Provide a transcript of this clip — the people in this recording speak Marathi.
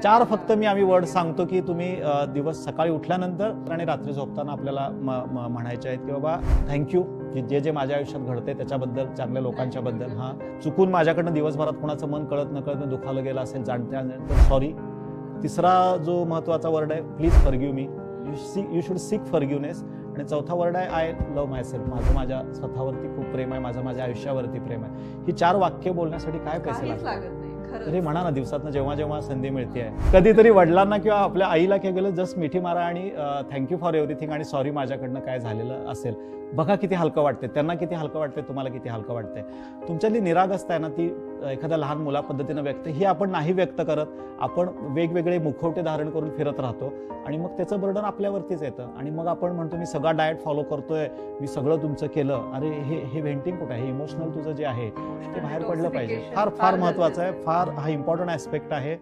4 फक्त आम्ही वर्ड सांगतो की तुम्ही दिवस सकाळी उठल्यानंतर आणि रात्री झोपताना आपल्याला म्हणायचे आहेत की बाबा थँक्यू, की जे जे माझ्या आयुष्यात घडते त्याच्याबद्दल, चांगल्या लोकांच्या बद्दल. चुकून माझ्याकडनं दिवसभरात कोणाचं मन कळत नकळत दुखावलं गेलं असेल जाणत्या तर सॉरी. तिसरा जो महत्त्वाचा वर्ड आहे please forgive me, you should seek forgiveness. आणि चौथा वर्ड आहे आय लव्ह माय सेल्फ, माझ्या स्वतःवरती खूप प्रेम आहे, माझ्या आयुष्यावरती प्रेम आहे. ही 4 वाक्य बोलण्यासाठी काय पैसे लागतात? तरी म्हणा ना, दिवसातनं जेव्हा जेव्हा संधी मिळते आहे, कधीतरी वडिलांना किंवा आपल्या आईला काय गेलं जस्ट मिठी मारा आणि थँक्यू फॉर एव्हरीथिंग आणि सॉरी माझ्याकडनं काय झालेलं असेल. बघा किती हलकं वाटते, त्यांना किती हलकं वाटते, तुम्हाला किती हलकं वाटतंय. तुमच्यातली निरागसता आहे ना, ती एखाद्या लहान मुला पद्धतीनं व्यक्त ही आपण नाही व्यक्त करत. आपण वेगवेगळे मुखवटे धारण करून फिरत राहतो आणि मग त्याचं बर्डन आपल्यावरतीच येतं. आणि मग आपण म्हणतो मी सगळा डाएट फॉलो करतोय, मी सगळं तुमचं केलं. अरे हे व्हेंटिंग कुठं आहे? हे इमोशनल तुझं जे आहे ते बाहेर पडलं पाहिजे. फार फार महत्वाचं आहे, फार हा इम्पॉर्टंट ऍस्पेक्ट आहे.